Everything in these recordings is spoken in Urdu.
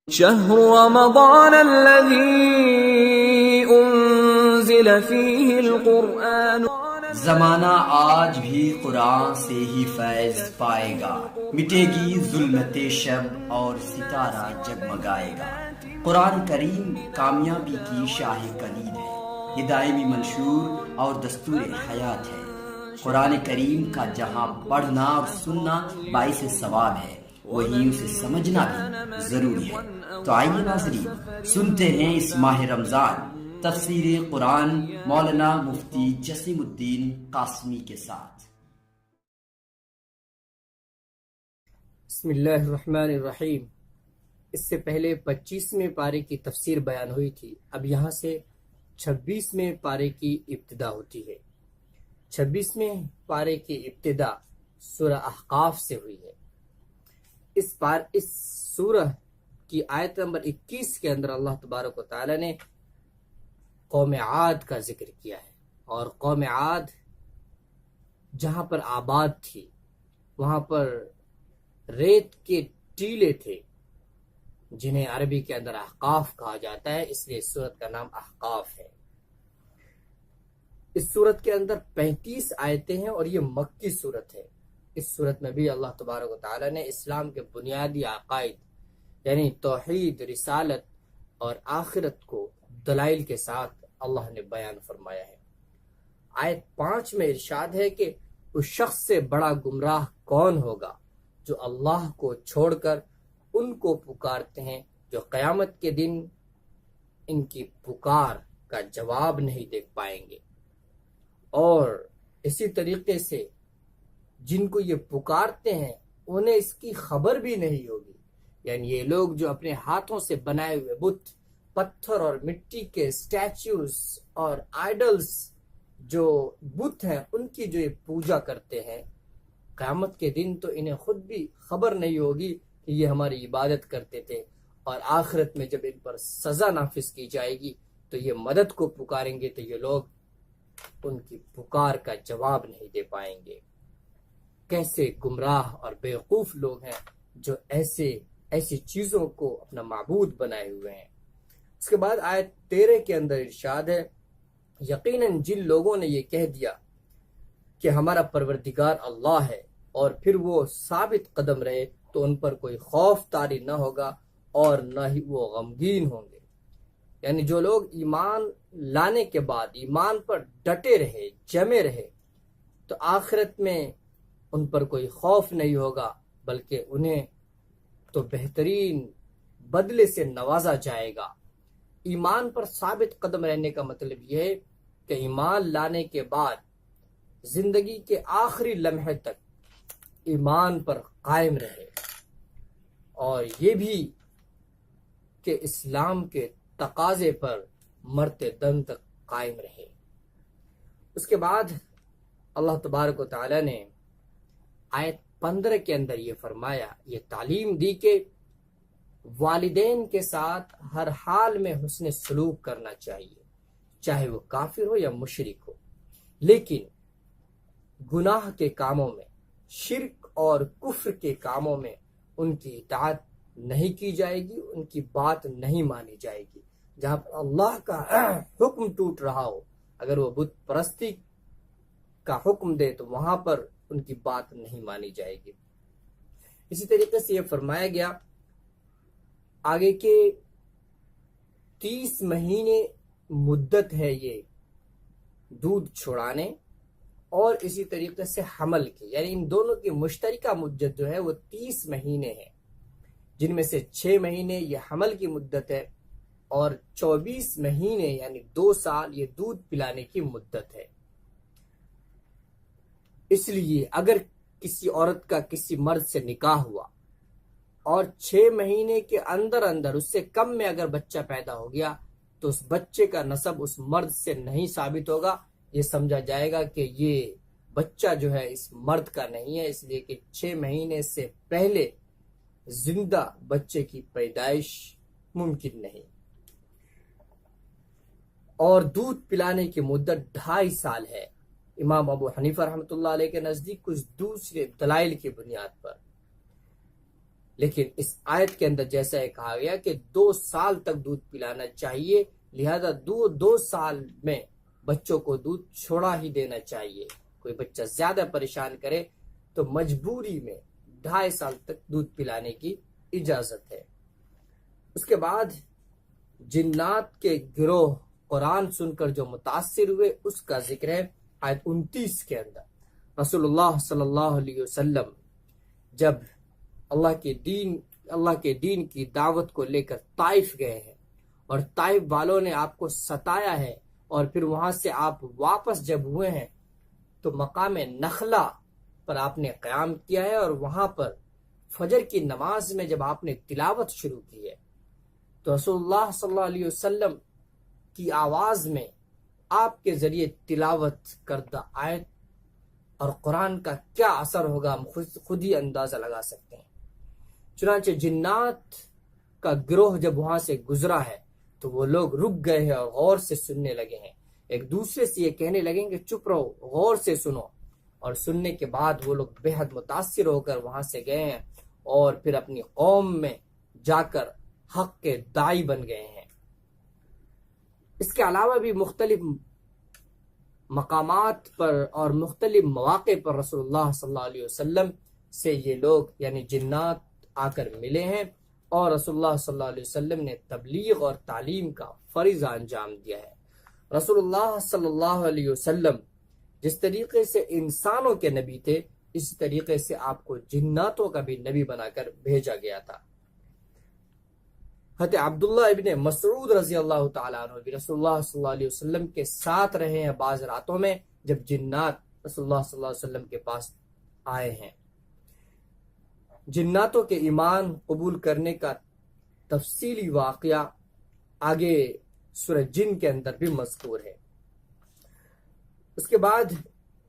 شهر رمضان الذي انزل فيه القرآن زمانہ آج بھی قرآن سے ہی فیض پائے گا، مٹے گی ظلمت شب اور ستارہ جگمگائے گا۔ قرآن کریم کامیابی کی شاہ کلید ہے، یہ دائمی منشور اور دستور حیات ہے۔ قرآن کریم کا جہاں پڑھنا اور سننا باعث ثواب ہے، وہیں اسے سمجھنا بھی ضروری ہے۔ تو آئیے ناظرین سنتے ہیں اس ماہ رمضان تفسیر قرآن مولانا مفتی جسیم الدین قاسمی کے ساتھ۔ بسم اللہ الرحمن الرحیم۔ اس سے پہلے 25ویں پارے کی تفسیر بیان ہوئی تھی، اب یہاں سے 26ویں پارے کی ابتدا ہوتی ہے۔ 26ویں پارے کی ابتدا سورہ احقاف سے ہوئی ہے۔ اس سورہ کی آیت نمبر 21 کے اندر اللہ تبارک و تعالی نے قوم عاد کا ذکر کیا ہے، اور قوم عاد جہاں پر آباد تھی وہاں پر ریت کے ٹیلے تھے جنہیں عربی کے اندر احقاف کہا جاتا ہے، اس لیے اس سورت کا نام احقاف ہے۔ اس سورت کے اندر 35 آیتیں ہیں اور یہ مکی سورت ہے۔ اس سورت میں بھی اللہ تبارک و تعالی نے اسلام کے بنیادی عقائد یعنی توحید، رسالت اور آخرت کو دلائل کے ساتھ اللہ نے بیان فرمایا ہے۔ آیت 5 میں ارشاد ہے کہ اس شخص سے بڑا گمراہ کون ہوگا جو اللہ کو چھوڑ کر ان کو پکارتے ہیں جو قیامت کے دن ان کی پکار کا جواب نہیں دیکھ پائیں گے، اور اسی طریقے سے جن کو یہ پکارتے ہیں انہیں اس کی خبر بھی نہیں ہوگی، یعنی یہ لوگ جو اپنے ہاتھوں سے بنائے ہوئے بت، پتھر اور مٹی کے سٹیچوز اور آئیڈلز جو بت ہیں ان کی جو یہ پوجا کرتے ہیں، قیامت کے دن تو انہیں خود بھی خبر نہیں ہوگی کہ یہ ہماری عبادت کرتے تھے، اور آخرت میں جب ان پر سزا نافذ کی جائے گی تو یہ مدد کو پکاریں گے تو یہ لوگ ان کی پکار کا جواب نہیں دے پائیں گے۔ کیسے گمراہ اور بیوقوف لوگ ہیں جو ایسی چیزوں کو اپنا معبود بنائے ہوئے ہیں۔ اس کے بعد آیت 13 کے اندر ارشاد ہے، یقیناً جن لوگوں نے یہ کہہ دیا کہ ہمارا پروردگار اللہ ہے اور پھر وہ ثابت قدم رہے تو ان پر کوئی خوف طاری نہ ہوگا اور نہ ہی وہ غمگین ہوں گے۔ یعنی جو لوگ ایمان لانے کے بعد ایمان پر ڈٹے رہے، جمے رہے، تو آخرت میں ان پر کوئی خوف نہیں ہوگا، بلکہ انہیں تو بہترین بدلے سے نوازا جائے گا۔ ایمان پر ثابت قدم رہنے کا مطلب یہ ہے کہ ایمان لانے کے بعد زندگی کے آخری لمحے تک ایمان پر قائم رہے، اور یہ بھی کہ اسلام کے تقاضے پر مرتے دم تک قائم رہے۔ اس کے بعد اللہ تبارک و تعالی نے آیت 15 کے اندر یہ فرمایا، یہ تعلیم دی کہ والدین کے ساتھ ہر حال میں حسن سلوک کرنا چاہیے، چاہے وہ کافر ہو یا مشرک ہو، لیکن گناہ کے کاموں میں، شرک اور کفر کے کاموں میں ان کی اطاعت نہیں کی جائے گی، ان کی بات نہیں مانی جائے گی۔ جہاں پر اللہ کا حکم ٹوٹ رہا ہو، اگر وہ بت پرستی کا حکم دے تو وہاں پر ان کی بات نہیں مانی جائے گی۔ اسی طریقے سے یہ فرمایا گیا آگے کہ 30 مہینے مدت ہے یہ دودھ چھڑانے اور اسی طریقے سے حمل کی، یعنی ان دونوں کی مشترکہ مدت جو ہے وہ 30 مہینے ہے، جن میں سے 6 مہینے یہ حمل کی مدت ہے اور 24 مہینے یعنی 2 سال یہ دودھ پلانے کی مدت ہے۔ اس لیے اگر کسی عورت کا کسی مرد سے نکاح ہوا اور 6 مہینے کے اندر اس سے کم میں اگر بچہ پیدا ہو گیا تو اس بچے کا نسب اس مرد سے نہیں ثابت ہوگا، یہ سمجھا جائے گا کہ یہ بچہ جو ہے اس مرد کا نہیں ہے، اس لیے کہ 6 مہینے سے پہلے زندہ بچے کی پیدائش ممکن نہیں۔ اور دودھ پلانے کی مدت 2.5 سال ہے۔ امام ابو حنیفہ رحمۃ اللہ علیہ کے نزدیک کچھ دوسرے دلائل کی بنیاد پر لیکن اس آیت کے اندر جیسا یہ کہا گیا کہ 2 سال تک دودھ پلانا چاہیے، لہذا 2 سال میں بچوں کو دودھ چھوڑا ہی دینا چاہیے۔ کوئی بچہ زیادہ پریشان کرے تو مجبوری میں 2.5 سال تک دودھ پلانے کی اجازت ہے۔ اس کے بعد جنات کے گروہ قرآن سن کر جو متاثر ہوئے اس کا ذکر ہے آیت 29 کے اندر۔ رسول اللہ صلی اللہ علیہ وسلم جب اللہ کے دین کی دعوت کو لے کر طائف گئے ہیں اور طائف والوں نے آپ کو ستایا ہے، اور پھر وہاں سے آپ واپس جب ہوئے ہیں تو مقام نخلا پر آپ نے قیام کیا ہے، اور وہاں پر فجر کی نماز میں جب آپ نے تلاوت شروع کی ہے تو رسول اللہ صلی اللہ علیہ وسلم کی آواز میں آپ کے ذریعے تلاوت کردہ آیت اور قرآن کا کیا اثر ہوگا ہم خود ہی اندازہ لگا سکتے ہیں۔ چنانچہ جنات کا گروہ جب وہاں سے گزرا ہے تو وہ لوگ رک گئے ہیں اور غور سے سننے لگے ہیں، ایک دوسرے سے یہ کہنے لگیں کہ چپ رہو، غور سے سنو، اور سننے کے بعد وہ لوگ بے حد متاثر ہو کر وہاں سے گئے ہیں اور پھر اپنی قوم میں جا کر حق کے داعی بن گئے ہیں۔ اس کے علاوہ بھی مختلف مقامات پر اور مختلف مواقع پر رسول اللہ صلی اللہ علیہ وسلم سے یہ لوگ یعنی جنات آ کر ملے ہیں، اور رسول اللہ صلی اللہ علیہ وسلم نے تبلیغ اور تعلیم کا فریضہ انجام دیا ہے۔ رسول اللہ صلی اللہ علیہ وسلم جس طریقے سے انسانوں کے نبی تھے، اسی طریقے سے آپ کو جناتوں کا بھی نبی بنا کر بھیجا گیا تھا۔ حضرت عبداللہ ابن مسعود رضی اللہ تعالیٰ عنہ بھی رسول اللہ صلی اللہ علیہ وسلم کے ساتھ رہے ہیں بعض راتوں میں جب جنات رسول اللہ صلی اللہ علیہ وسلم کے پاس آئے ہیں۔ جناتوں کے ایمان قبول کرنے کا تفصیلی واقعہ آگے سورہ جن کے اندر بھی مذکور ہے۔ اس کے بعد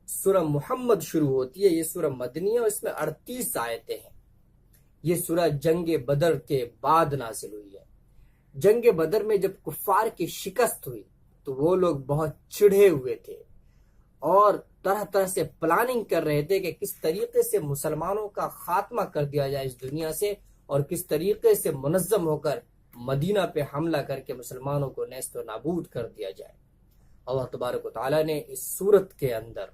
سورہ محمد شروع ہوتی ہے، یہ سورہ مدنی ہے اور اس میں 38 آیتیں ہیں۔ یہ سورہ جنگ بدر کے بعد نازل ہوئی ہے۔ جنگ بدر میں جب کفار کی شکست ہوئی تو وہ لوگ بہت چڑھے ہوئے تھے اور طرح طرح سے پلاننگ کر رہے تھے کہ کس طریقے سے مسلمانوں کا خاتمہ کر دیا جائے اس دنیا سے، اور کس طریقے سے منظم ہو کر مدینہ پہ حملہ کر کے مسلمانوں کو نیست و نابود کر دیا جائے۔ اللہ تبارک و تعالیٰ نے اس سورت کے اندر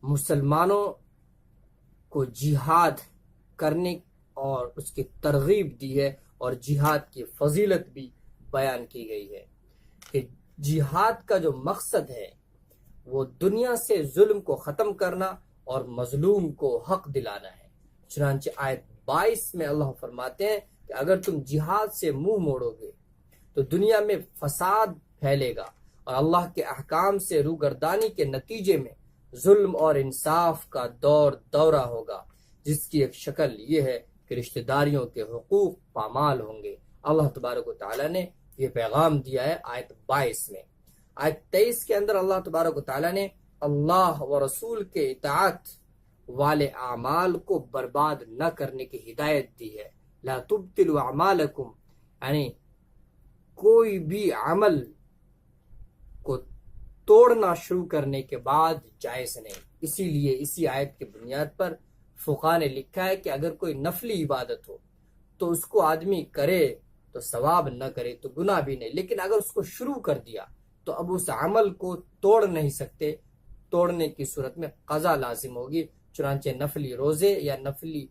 مسلمانوں کو جہاد کرنے اور اس کی ترغیب دی ہے، اور جہاد کی فضیلت بھی بیان کی گئی ہے کہ جہاد کا جو مقصد ہے وہ دنیا سے ظلم کو ختم کرنا اور مظلوم کو حق دلانا ہے۔ چنانچہ آیت 22 میں اللہ فرماتے ہیں کہ اگر تم جہاد سے منہ موڑو گے تو دنیا میں فساد پھیلے گا، اور اللہ کے احکام سے روگردانی کے نتیجے میں ظلم اور انصاف کا دورہ ہوگا، جس کی ایک شکل یہ ہے کہ رشتہ داریوں کے حقوق پامال ہوں گے۔ اللہ تبارک و تعالیٰ نے یہ پیغام دیا ہے آیت 22 میں۔ آیت 23 کے اندر اللہ تبارک و تعالیٰ نے اللہ و رسول کے اطاعت والے اعمال کو برباد نہ کرنے کی ہدایت دی ہے۔ لا تبطلوا اعمالکم، یعنی کوئی بھی عمل کو توڑنا شروع کرنے کے بعد جائز نہیں۔ اسی لیے اسی آیت کی بنیاد پر فقہاء نے لکھا ہے کہ اگر کوئی نفلی عبادت ہو تو اس کو آدمی کرے تو ثواب، نہ کرے تو گناہ بھی نہیں، لیکن اگر اس کو شروع کر دیا تو اب اس عمل کو توڑ نہیں سکتے، توڑنے کی صورت میں قضا لازم ہوگی۔ چنانچہ نفلی روزے یا نفلی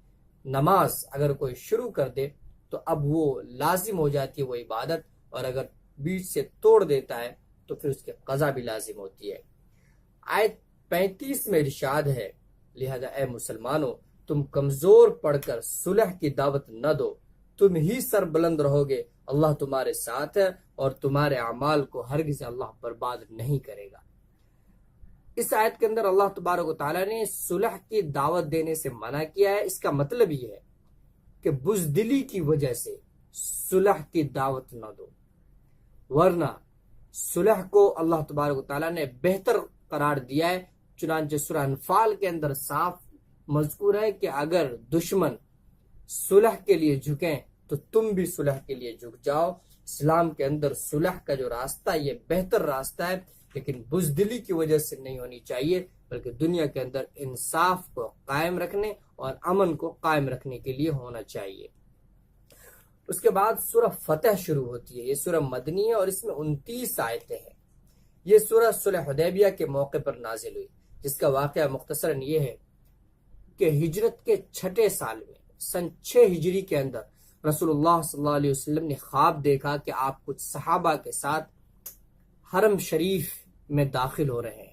نماز اگر کوئی شروع کر دے تو اب وہ لازم ہو جاتی ہے وہ عبادت، اور اگر بیچ سے توڑ دیتا ہے تو پھر اس کی قضا بھی لازم ہوتی ہے۔ آیت 35 میں ارشاد ہے، لہذا اے مسلمانوں تم کمزور پڑھ کر صلح کی دعوت نہ دو، تم ہی سر بلند رہو گے، اللہ تمہارے ساتھ ہے اور تمہارے اعمال کو ہرگز اللہ برباد نہیں کرے گا۔ اس آیت کے اندر اللہ تبارک و تعالیٰ نے صلح کی دعوت دینے سے منع کیا ہے۔ اس کا مطلب یہ ہے کہ بزدلی کی وجہ سے صلح کی دعوت نہ دو، ورنہ صلح کو اللہ تبارک و تعالیٰ نے بہتر قرار دیا ہے۔ چنانچہ سورہ انفال کے اندر صاف مذکور ہے کہ اگر دشمن صلح کے لیے جھکیں تو تم بھی صلح کے لیے جھک جاؤ۔ اسلام کے اندر صلح کا جو راستہ یہ بہتر راستہ ہے، لیکن بزدلی کی وجہ سے نہیں ہونی چاہیے، بلکہ دنیا کے اندر انصاف کو قائم رکھنے اور امن کو قائم رکھنے کے لیے ہونا چاہیے۔ اس کے بعد سورہ فتح شروع ہوتی ہے۔ یہ سورہ مدنی ہے اور اس میں 29 آیتیں ہیں۔ یہ سورہ صلح حدیبیہ کے موقع پر نازل ہوئی، جس کا واقعہ مختصراً یہ ہے کہ ہجرت کے 6 سال میں سن 6 ہجری کے اندر رسول اللہ صلی اللہ علیہ وسلم نے خواب دیکھا کہ آپ کچھ صحابہ کے ساتھ حرم شریف میں داخل ہو رہے ہیں۔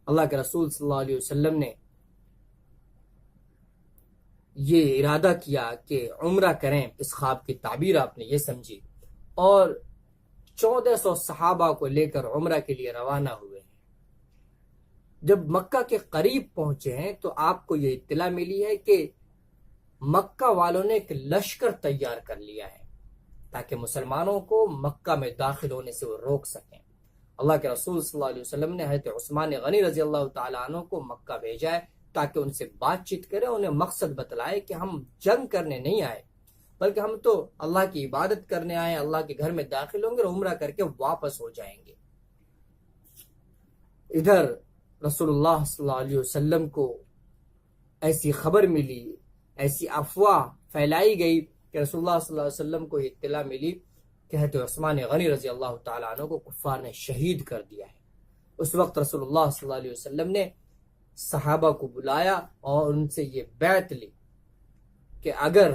اللہ کے رسول صلی اللہ علیہ وسلم نے یہ ارادہ کیا کہ عمرہ کریں، اس خواب کی تعبیر آپ نے یہ سمجھی، اور 1400 صحابہ کو لے کر عمرہ کے لیے روانہ ہوئے ہیں۔ جب مکہ کے قریب پہنچے ہیں تو آپ کو یہ اطلاع ملی ہے کہ مکہ والوں نے ایک لشکر تیار کر لیا ہے تاکہ مسلمانوں کو مکہ میں داخل ہونے سے وہ روک سکیں۔ اللہ کے رسول صلی اللہ علیہ وسلم نے حضرت عثمان غنی رضی اللہ تعالیٰ عنہ کو مکہ بھیجا ہے تاکہ ان سے بات چیت کرے، انہیں مقصد بتلائے کہ ہم جنگ کرنے نہیں آئے بلکہ ہم تو اللہ کی عبادت کرنے آئے، اللہ کے گھر میں داخل ہوں گے اور عمرہ کر کے واپس ہو جائیں گے۔ ادھر رسول اللہ صلی اللہ علیہ وسلم کو ایسی خبر ملی، ایسی افواہ پھیلائی گئی کہ رسول اللہ صلی اللہ علیہ وسلم کو اطلاع ملی کہ حضرت عثمان غنی رضی اللہ تعالیٰ عنہ کو کفار نے شہید کر دیا ہے۔ اس وقت رسول اللہ صلی اللہ علیہ وسلم نے صحابہ کو بلایا اور ان سے یہ بیعت لی کہ اگر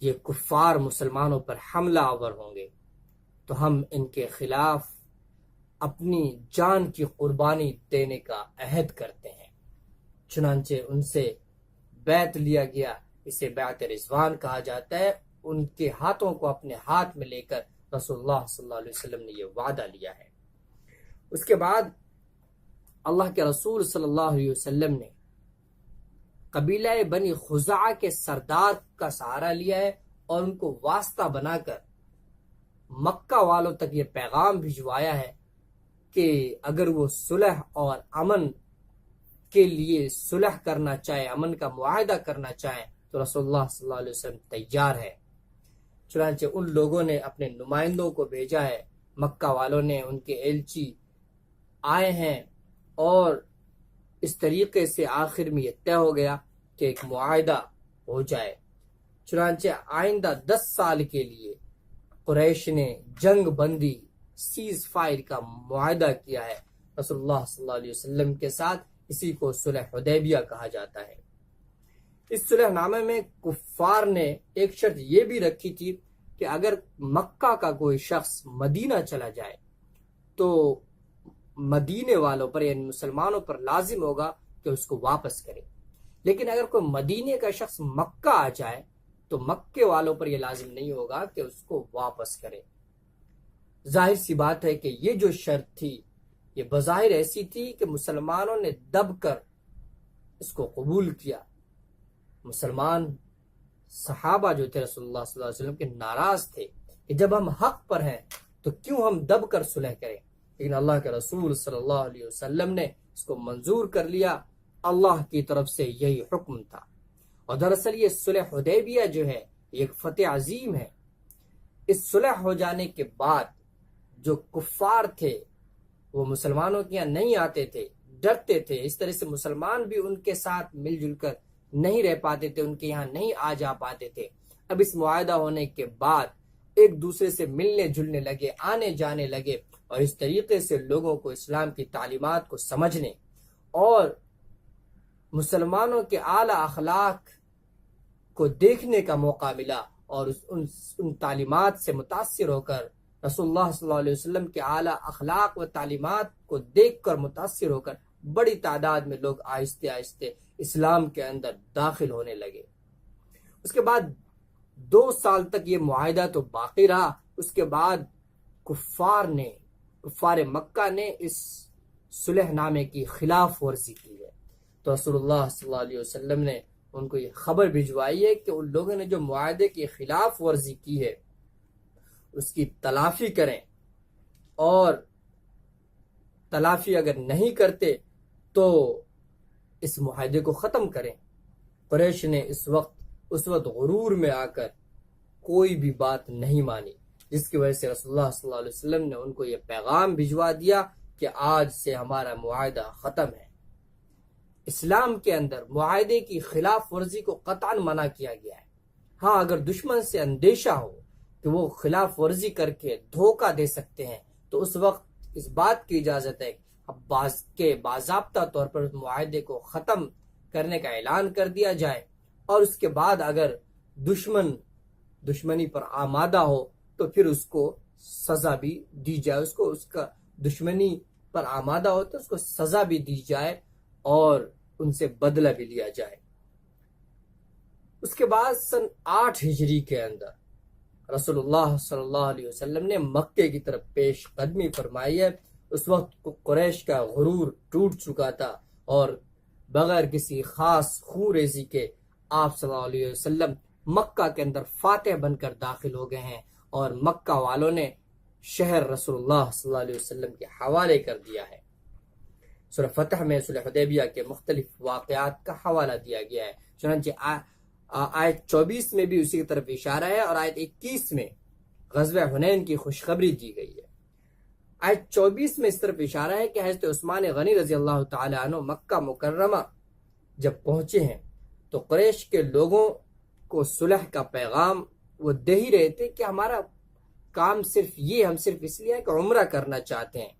یہ کفار مسلمانوں پر حملہ آور ہوں گے تو ہم ان کے خلاف اپنی جان کی قربانی دینے کا عہد کرتے ہیں۔ چنانچہ ان سے بیعت لیا گیا، اسے بیعت رضوان کہا جاتا ہے۔ ان کے ہاتھوں کو اپنے ہاتھ میں لے کر رسول اللہ صلی اللہ علیہ وسلم نے یہ وعدہ لیا ہے۔ اس کے بعد اللہ کے رسول صلی اللہ علیہ وسلم نے قبیلہ بنی خزاعہ کے سردار کا سہارا لیا ہے اور ان کو واسطہ بنا کر مکہ والوں تک یہ پیغام بھجوایا ہے کہ اگر وہ صلح اور امن کے لیے صلح کرنا چاہے، امن کا معاہدہ کرنا چاہیں تو رسول اللہ صلی اللہ علیہ وسلم تیار ہے۔ چنانچہ ان لوگوں نے اپنے نمائندوں کو بھیجا ہے، مکہ والوں نے ان کے ایلچی آئے ہیں، اور اس طریقے سے آخر میں یہ طے ہو گیا کہ ایک معاہدہ ہو جائے۔ چنانچہ آئندہ 10 سال کے لیے قریش نے جنگ بندی، سیز فائر کا معاہدہ کیا ہے رسول اللہ صلی اللہ علیہ وسلم کے ساتھ۔ اسی کو صلح حدیبیہ کہا جاتا ہے۔ اس صلح نامے میں کفار نے ایک شرط یہ بھی رکھی تھی کہ اگر مکہ کا کوئی شخص مدینہ چلا جائے تو مدینے والوں پر یعنی مسلمانوں پر لازم ہوگا کہ اس کو واپس کرے، لیکن اگر کوئی مدینے کا شخص مکہ آ جائے تو مکے والوں پر یہ لازم نہیں ہوگا کہ اس کو واپس کرے۔ ظاہر سی بات ہے کہ یہ جو شرط تھی یہ بظاہر ایسی تھی کہ مسلمانوں نے دب کر اس کو قبول کیا۔ مسلمان صحابہ جو تھے رسول اللہ صلی اللہ علیہ وسلم کے ناراض تھے کہ جب ہم حق پر ہیں تو کیوں ہم دب کر صلح کریں، لیکن اللہ کے رسول صلی اللہ علیہ وسلم نے اس کو منظور کر لیا۔ اللہ کی طرف سے یہی حکم تھا، اور دراصل یہ صلح حدیبیہ جو ہے یہ ایک فتح عظیم ہے۔ اس صلح ہو جانے کے بعد جو کفار تھے وہ مسلمانوں کے یہاں نہیں آتے تھے، ڈرتے تھے، اس طرح سے مسلمان بھی ان کے ساتھ مل جل کر نہیں رہ پاتے تھے، ان کے یہاں نہیں آ جا پاتے تھے۔ اب اس معاہدہ ہونے کے بعد ایک دوسرے سے ملنے جلنے لگے، آنے جانے لگے، اور اس طریقے سے لوگوں کو اسلام کی تعلیمات کو سمجھنے اور مسلمانوں کے اعلیٰ اخلاق کو دیکھنے کا موقع ملا، اور ان تعلیمات سے متاثر ہو کر رسول اللہ صلی اللہ علیہ وسلم کے اعلیٰ اخلاق و تعلیمات کو دیکھ کر متاثر ہو کر بڑی تعداد میں لوگ آہستہ آہستہ اسلام کے اندر داخل ہونے لگے۔ اس کے بعد 2 سال تک یہ معاہدہ تو باقی رہا۔ اس کے بعد کفار مکہ نے اس صلح نامے کی خلاف ورزی کی ہے، تو رسول اللہ صلی اللہ علیہ وسلم نے ان کو یہ خبر بھجوائی ہے کہ ان لوگوں نے جو معاہدے کی خلاف ورزی کی ہے اس کی تلافی کریں، اور تلافی اگر نہیں کرتے تو اس معاہدے کو ختم کریں۔ قریش نے اس وقت غرور میں آ کر کوئی بھی بات نہیں مانی، جس کی وجہ سے رسول اللہ صلی اللہ علیہ وسلم نے ان کو یہ پیغام بھجوا دیا کہ آج سے ہمارا معاہدہ ختم ہے۔ اسلام کے اندر معاہدے کی خلاف ورزی کو قطعاً منع کیا گیا ہے۔ ہاں، اگر دشمن سے اندیشہ ہو کہ وہ خلاف ورزی کر کے دھوکہ دے سکتے ہیں تو اس وقت اس بات کی اجازت ہے کہ باضابطہ طور پر اس معاہدے کو ختم کرنے کا اعلان کر دیا جائے، اور اس کے بعد اگر دشمنی پر آمادہ ہو تو پھر اس کو سزا بھی دی جائے، اس کا دشمنی پر آمادہ ہو تو اس کو سزا بھی دی جائے اور ان سے بدلہ بھی لیا جائے۔ اس کے بعد سن 8 ہجری کے اندر رسول اللہ صلی اللہ علیہ وسلم نے مکے کی طرف پیش قدمی فرمائی ہے۔ اس وقت قریش کا غرور ٹوٹ چکا تھا اور بغیر کسی خاص خوریزی کے آپ صلی اللہ علیہ وسلم مکہ کے اندر فاتح بن کر داخل ہو گئے ہیں، اور مکہ والوں نے شہر رسول اللہ صلی اللہ علیہ وسلم کے حوالے کر دیا ہے۔ سورہ فتح میں صلح حدیبیہ کے مختلف واقعات کا حوالہ دیا گیا ہے، چنانچہ آیت 24 میں بھی اسی کی طرف اشارہ ہے، اور آیت 21 میں غزوہ حنین کی خوشخبری دی گئی ہے۔ آیت 24 میں اس طرف اشارہ ہے کہ حضرت عثمان غنی رضی اللہ تعالی عنہ مکہ مکرمہ جب پہنچے ہیں تو قریش کے لوگوں کو صلح کا پیغام وہ دے ہی رہے تھے کہ ہمارا کام ہم صرف اس لیے ہے کہ عمرہ کرنا چاہتے ہیں۔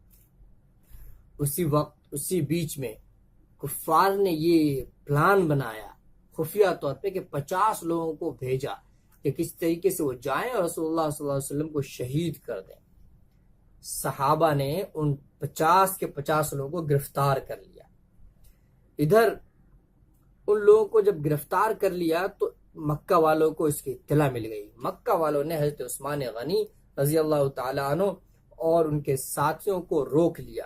اسی بیچ میں کفار نے یہ پلان بنایا خفیہ طور پہ کہ 50 لوگوں کو بھیجا کہ کس طریقے سے وہ جائیں اور رسول اللہ صلی اللہ علیہ وسلم کو شہید کر دیں۔ صحابہ نے ان 50 کے 50 لوگوں کو گرفتار کر لیا۔ ادھر ان لوگوں کو جب گرفتار کر لیا تو مکہ والوں کو اس کی اطلاع مل گئی۔ مکہ والوں نے حضرت عثمان غنی رضی اللہ تعالی عنہ اور ان کے ساتھیوں کو روک لیا۔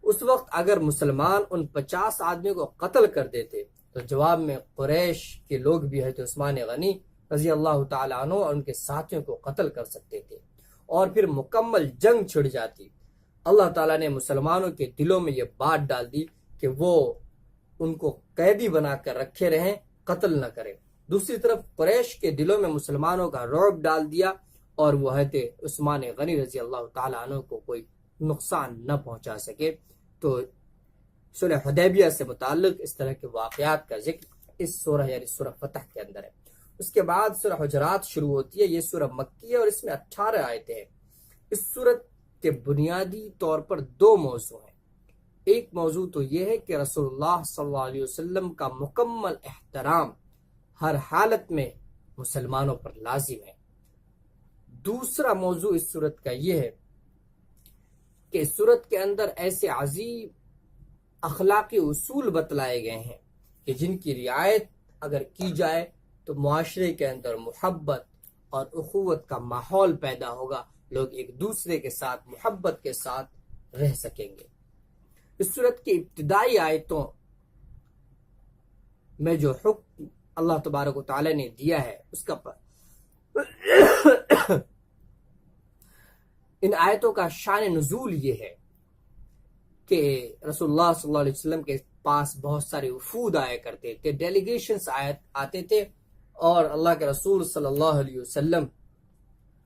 اس وقت اگر مسلمان ان 50 آدمیوں کو قتل کر دیتے تو جواب میں قریش کے لوگ بھی حضرت عثمان غنی رضی اللہ تعالی عنہ اور ان کے ساتھیوں کو قتل کر سکتے تھے، اور پھر مکمل جنگ چھڑ جاتی۔ اللہ تعالیٰ نے مسلمانوں کے دلوں میں یہ بات ڈال دی کہ وہ ان کو قیدی بنا کر رکھے رہیں، قتل نہ کریں۔ دوسری طرف قریش کے دلوں میں مسلمانوں کا رعب ڈال دیا اور وہ حضرت عثمان غنی رضی اللہ تعالیٰ عنہ کو کوئی نقصان نہ پہنچا سکے۔ تو صلح حدیبیہ سے متعلق اس طرح کے واقعات کا ذکر اس سورہ یعنی سورہ فتح کے اندر ہے۔ اس کے بعد سورہ حجرات شروع ہوتی ہے۔ یہ سورہ مکی ہے اور اس میں 18 آیتیں ہیں۔ اس سورت کے بنیادی طور پر 2 موضوع ہیں۔ ایک موضوع تو یہ ہے کہ رسول اللہ صلی اللہ علیہ وسلم کا مکمل احترام ہر حالت میں مسلمانوں پر لازم ہے۔ دوسرا موضوع اس سورت کا یہ ہے کہ اس سورت کے اندر ایسے عظیم اخلاقی اصول بتلائے گئے ہیں کہ جن کی رعایت اگر کی جائے تو معاشرے کے اندر محبت اور اخوت کا ماحول پیدا ہوگا، لوگ ایک دوسرے کے ساتھ محبت کے ساتھ رہ سکیں گے۔ اس سورت کی ابتدائی آیتوں میں جو حکم اللہ تبارک و تعالی نے دیا ہے اس کا ان آیتوں کا شان نزول یہ ہے کہ رسول اللہ صلی اللہ علیہ وسلم کے پاس بہت سارے وفود آیا کرتے تھے، ڈیلیگیشنز آتے تھے، اور اللہ کے رسول صلی اللہ علیہ وسلم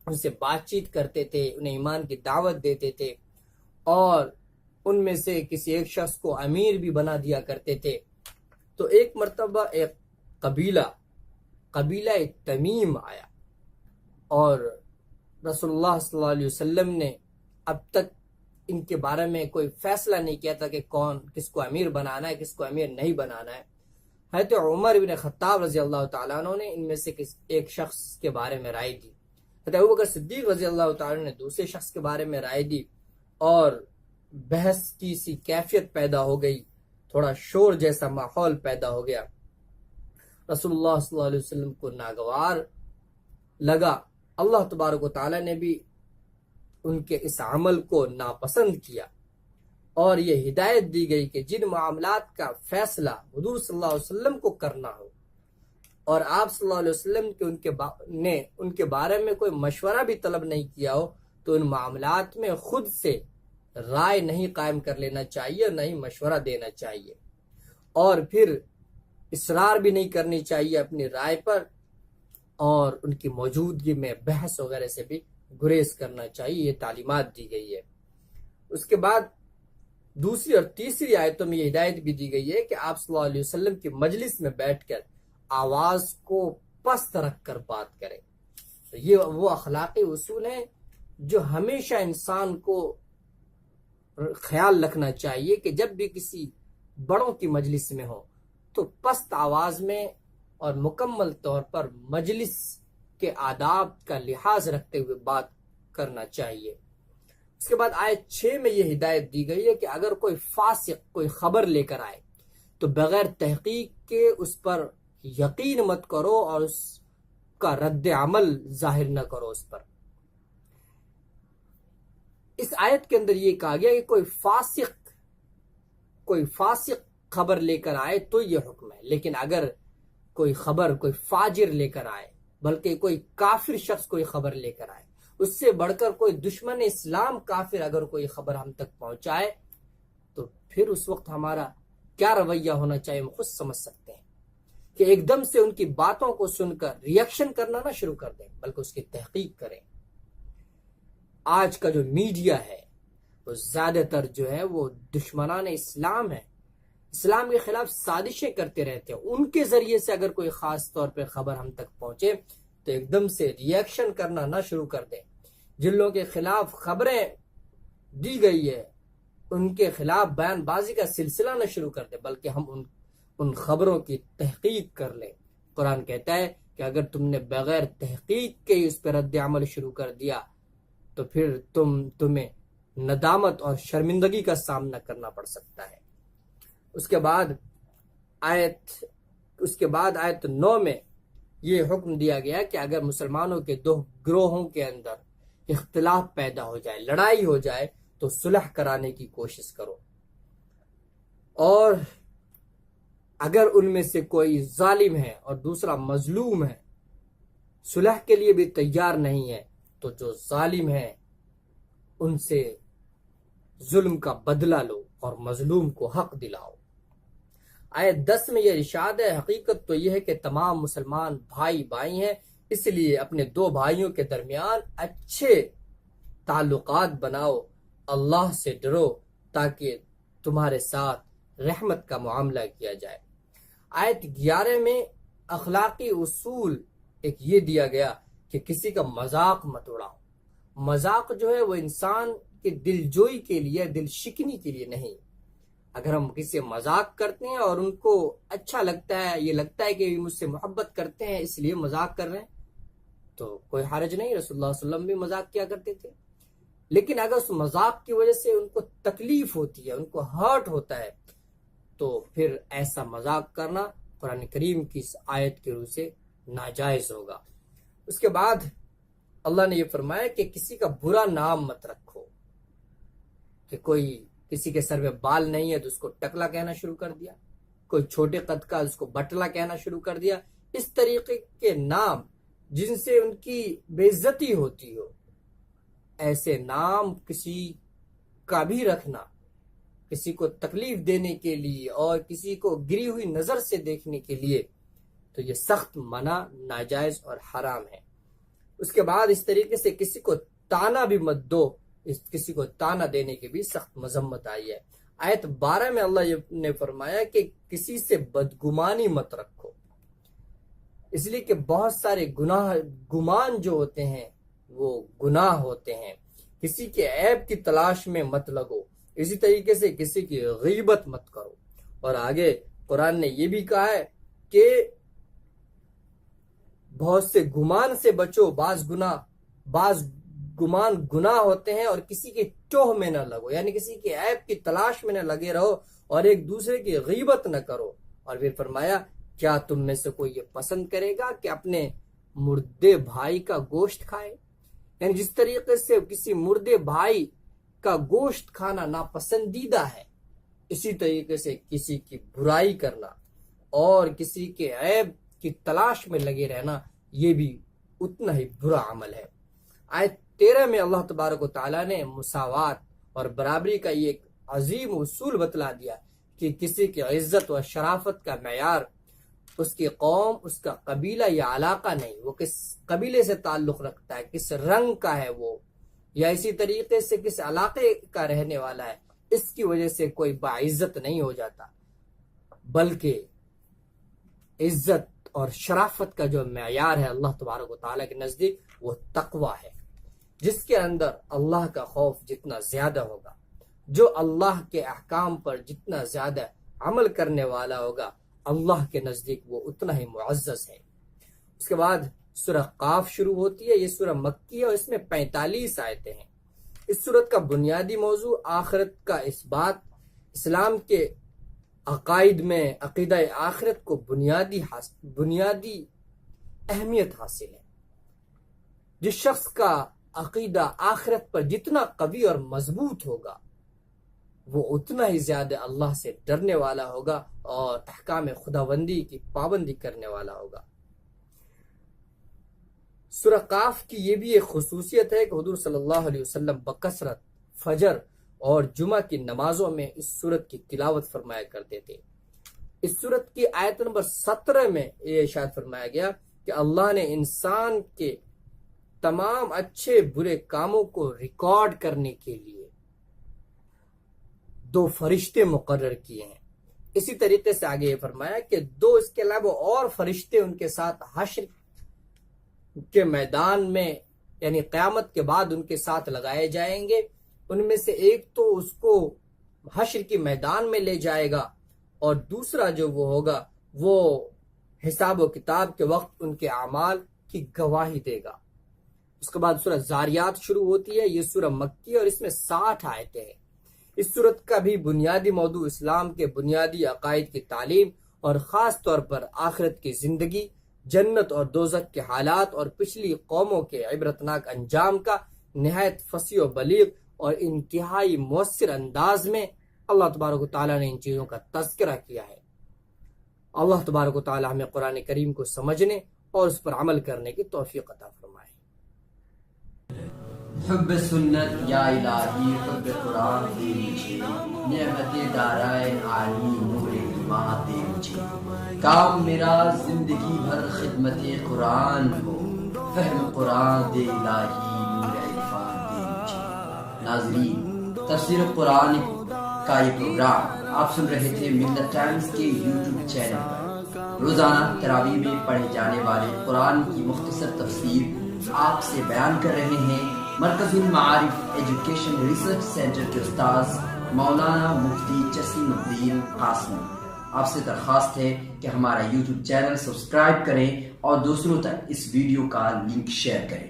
ان سے بات چیت کرتے تھے، انہیں ایمان کی دعوت دیتے تھے، اور ان میں سے کسی ایک شخص کو امیر بھی بنا دیا کرتے تھے۔ تو ایک مرتبہ ایک قبیلہ تمیم آیا، اور رسول اللہ صلی اللہ علیہ وسلم نے اب تک ان کے بارے میں کوئی فیصلہ نہیں کیا تھا کہ کس کو امیر بنانا ہے، کس کو امیر نہیں بنانا ہے۔ حضرت عمر بن خطاب رضی اللہ تعالیٰ عنہ نے ان میں سے ایک شخص کے بارے میں رائے دی، حضرت ابوبکر صدیق رضی اللہ تعالیٰ عنہ نے دوسرے شخص کے بارے میں رائے دی، اور بحث کی سی کیفیت پیدا ہو گئی، تھوڑا شور جیسا ماحول پیدا ہو گیا۔ رسول اللہ صلی اللہ علیہ وسلم کو ناگوار لگا، اللہ تبارک و تعالیٰ نے بھی ان کے اس عمل کو ناپسند کیا، اور یہ ہدایت دی گئی کہ جن معاملات کا فیصلہ حضور صلی اللہ علیہ وسلم کو کرنا ہو اور آپ صلی اللہ علیہ وسلم نے ان کے بارے میں کوئی مشورہ بھی طلب نہیں کیا ہو، تو ان معاملات میں خود سے رائے نہیں قائم کر لینا چاہیے، نہ ہی مشورہ دینا چاہیے، اور پھر اصرار بھی نہیں کرنی چاہیے اپنی رائے پر، اور ان کی موجودگی میں بحث وغیرہ سے بھی گریز کرنا چاہیے، یہ تعلیمات دی گئی ہے۔ اس کے بعد دوسری اور تیسری آیتوں میں یہ ہدایت بھی دی گئی ہے کہ آپ صلی اللہ علیہ وسلم کی مجلس میں بیٹھ کر آواز کو پست رکھ کر بات کریں۔ یہ وہ اخلاقی اصول ہیں جو ہمیشہ انسان کو خیال رکھنا چاہیے کہ جب بھی کسی بڑوں کی مجلس میں ہو تو پست آواز میں اور مکمل طور پر مجلس کے آداب کا لحاظ رکھتے ہوئے بات کرنا چاہیے۔ اس کے بعد آیت 6 میں یہ ہدایت دی گئی ہے کہ اگر کوئی فاسق کوئی خبر لے کر آئے تو بغیر تحقیق کے اس پر یقین مت کرو اور اس کا رد عمل ظاہر نہ کرو اس پر۔ اس آیت کے اندر یہ کہا گیا کہ کوئی فاسق خبر لے کر آئے تو یہ حکم ہے، لیکن اگر کوئی خبر کوئی فاجر لے کر آئے، بلکہ کوئی کافر شخص کوئی خبر لے کر آئے، اس سے بڑھ کر کوئی دشمن اسلام کافر اگر کوئی خبر ہم تک پہنچائے تو پھر اس وقت ہمارا کیا رویہ ہونا چاہیے ہم خود سمجھ سکتے ہیں کہ ایک دم سے ان کی باتوں کو سن کر ریئیکشن کرنا نہ شروع کر دیں، بلکہ اس کی تحقیق کریں۔ آج کا جو میڈیا ہے وہ زیادہ تر جو ہے وہ دشمنان اسلام ہے، اسلام کے خلاف سازشیں کرتے رہتے ہیں۔ ان کے ذریعے سے اگر کوئی خاص طور پہ خبر ہم تک پہنچے تو ایک دم سے ریئیکشن کرنا نہ شروع کر دیں۔ جن لوگوں کے خلاف خبریں دی گئی ہے ان کے خلاف بیان بازی کا سلسلہ نہ شروع کر دیں، بلکہ ہم ان خبروں کی تحقیق کر لیں۔ قرآن کہتا ہے کہ اگر تم نے بغیر تحقیق کے اس پہ رد عمل شروع کر دیا تو پھر تمہیں ندامت اور شرمندگی کا سامنا کرنا پڑ سکتا ہے۔ اس کے بعد آیت 9 میں یہ حکم دیا گیا کہ اگر مسلمانوں کے دو گروہوں کے اندر اختلاف پیدا ہو جائے، لڑائی ہو جائے تو صلح کرانے کی کوشش کرو، اور اگر ان میں سے کوئی ظالم ہے اور دوسرا مظلوم ہے، صلح کے لیے بھی تیار نہیں ہے، تو جو ظالم ہے ان سے ظلم کا بدلہ لو اور مظلوم کو حق دلاؤ۔ آیت 10 میں یہ ارشاد ہے، حقیقت تو یہ ہے کہ تمام مسلمان بھائی بھائی ہیں، اس لیے اپنے دو بھائیوں کے درمیان اچھے تعلقات بناؤ، اللہ سے ڈرو تاکہ تمہارے ساتھ رحمت کا معاملہ کیا جائے۔ آیت 11 میں اخلاقی اصول ایک یہ دیا گیا کہ کسی کا مذاق مت اڑاؤ۔ مذاق جو ہے وہ انسان کے دل جوئی کے لیے، دل شکنی کے لیے نہیں۔ اگر ہم کسی سے مذاق کرتے ہیں اور ان کو اچھا لگتا ہے، یہ لگتا ہے کہ مجھ سے محبت کرتے ہیں اس لیے مذاق کر رہے ہیں، تو کوئی حرج نہیں۔ رسول اللہ صلی اللہ علیہ وسلم بھی مذاق کیا کرتے تھے، لیکن اگر اس مذاق کی وجہ سے ان کو تکلیف ہوتی ہے، ان کو ہرٹ ہوتا ہے، تو پھر ایسا مذاق کرنا قرآن کریم کی اس آیت کے روح سے ناجائز ہوگا۔ اس کے بعد اللہ نے یہ فرمایا کہ کسی کا برا نام مت رکھو، کہ کوئی کسی کے سر میں بال نہیں ہے تو اس کو ٹکلا کہنا شروع کر دیا، کوئی چھوٹے قد کا اس کو بٹلا کہنا شروع کر دیا۔ اس طریقے کے نام جن سے ان کی بے عزتی ہوتی ہو، ایسے نام کسی کا بھی رکھنا کسی کو تکلیف دینے کے لیے اور کسی کو گری ہوئی نظر سے دیکھنے کے لیے، تو یہ سخت منع، ناجائز اور حرام ہے۔ اس کے بعد اس طریقے سے کسی کو تانا بھی مت دو، کسی کو تانا دینے کی بھی سخت مذمت آئی ہے۔ آیت 12 میں اللہ نے فرمایا کہ کسی سے بدگمانی مت رکھو، اس لیے کہ بہت سارے گمان جو ہوتے ہیں وہ گناہ ہوتے ہیں۔ کسی کے عیب کی تلاش میں مت لگو، اسی طریقے سے کسی کی غیبت مت کرو۔ اور آگے قرآن نے یہ بھی کہا ہے کہ بہت سے گمان سے بچو، بعض گمان گناہ ہوتے ہیں، اور کسی کی ٹوہ میں نہ لگو، یعنی کسی کے عیب کی تلاش میں نہ لگے رہو اور ایک دوسرے کی غیبت نہ کرو۔ اور پھر فرمایا کیا تم میں سے کوئی یہ پسند کرے گا کہ اپنے مردے بھائی کا گوشت کھائے؟ یعنی جس طریقے سے کسی مردے بھائی کا گوشت کھانا ناپسندیدہ ہے، اسی طریقے سے کسی کی برائی کرنا اور کسی کے عیب کی تلاش میں لگے رہنا یہ بھی اتنا ہی برا عمل ہے۔ آیت 13 میں اللہ تبارک و تعالیٰ نے مساوات اور برابری کا یہ ایک عظیم اصول بتلا دیا کہ کسی کی عزت و شرافت کا معیار اس کی قوم، اس کا قبیلہ یا علاقہ نہیں، وہ کس قبیلے سے تعلق رکھتا ہے، کس رنگ کا ہے وہ، یا اسی طریقے سے کس علاقے کا رہنے والا ہے، اس کی وجہ سے کوئی باعزت نہیں ہو جاتا، بلکہ عزت اور شرافت کا جو معیار ہے اللہ تبارک و تعالیٰ کے نزدیک وہ تقوی ہے. جس کے اندر اللہ کا خوف جتنا زیادہ ہوگا، جو اللہ کے احکام پر جتنا زیادہ عمل کرنے والا ہوگا، اللہ کے نزدیک وہ اتنا ہی معزز ہے. اس کے بعد سورہ قاف شروع ہوتی ہے. یہ سورہ مکی ہے اور اس میں 45 آیتیں ہیں. اس سورت کا بنیادی موضوع آخرت کا اس بات، اسلام کے عقائد میں عقیدہ آخرت کو بنیادی اہمیت حاصل ہے. جس شخص کا عقیدہ آخرت پر جتنا قوی اور مضبوط ہوگا، وہ اتنا ہی زیادہ اللہ سے ڈرنے والا ہوگا اور احکام خداوندی کی پابندی کرنے والا ہوگا. سورہ قاف کی یہ بھی ایک خصوصیت ہے کہ حضور صلی اللہ علیہ وسلم بکثرت فجر اور جمعہ کی نمازوں میں اس سورت کی تلاوت فرمایا کرتے تھے. اس سورت کی آیت نمبر 17 میں یہ ارشاد فرمایا گیا کہ اللہ نے انسان کے تمام اچھے برے کاموں کو ریکارڈ کرنے کے لیے 2 فرشتے مقرر کیے ہیں. اسی طریقے سے آگے یہ فرمایا کہ 2 اس کے علاوہ اور فرشتے ان کے ساتھ حشر کے میدان میں یعنی قیامت کے بعد ان کے ساتھ لگائے جائیں گے. ان میں سے ایک تو اس کو حشر کی میدان میں لے جائے گا اور دوسرا جو وہ ہوگا وہ حساب و کتاب کے وقت ان کے اعمال کی گواہی دے گا. اس کے بعد سورہ زاریات شروع ہوتی ہے. یہ سورہ مکی اور اس میں 60 آیتیں ہیں. اس سورت کا بھی بنیادی موضوع اسلام کے بنیادی عقائد کی تعلیم اور خاص طور پر آخرت کی زندگی، جنت اور دوزخ کے حالات اور پچھلی قوموں کے عبرتناک انجام کا نہایت فصیح و بلیغ اور انتہائی مؤثر انداز میں اللہ تبارک و تعالیٰ نے ان چیزوں کا تذکرہ کیا ہے. اللہ تبارک و تعالیٰ ہمیں قرآن کریم کو سمجھنے اور اس پر عمل کرنے کی توفیق عطا فرمائے. حب سنت یا الہی حب قرآن دے مجھے، نعمت دارائن عالمی نور ایمان دے مجھے. کام میرا زندگی بھر خدمت قرآن ہو، فہم قرآن دے الہی نور عرفان دے مجھے. ناظرین، تفسیر قرآن کا یہ پروگرام آپ سن رہے تھے ملت ٹائمز کے یوٹیوب چینل پر. روزانہ تراویح میں پڑھے جانے والے قرآن کی مختصر تفسیر آپ سے بیان کر رہے ہیں مرکز المعارف ایجوکیشن ریسرچ سینٹر کے استاذ مولانا مفتی جسیم الدین قاسمی. آپ سے درخواست ہے کہ ہمارا یوٹیوب چینل سبسکرائب کریں اور دوسروں تک اس ویڈیو کا لنک شیئر کریں.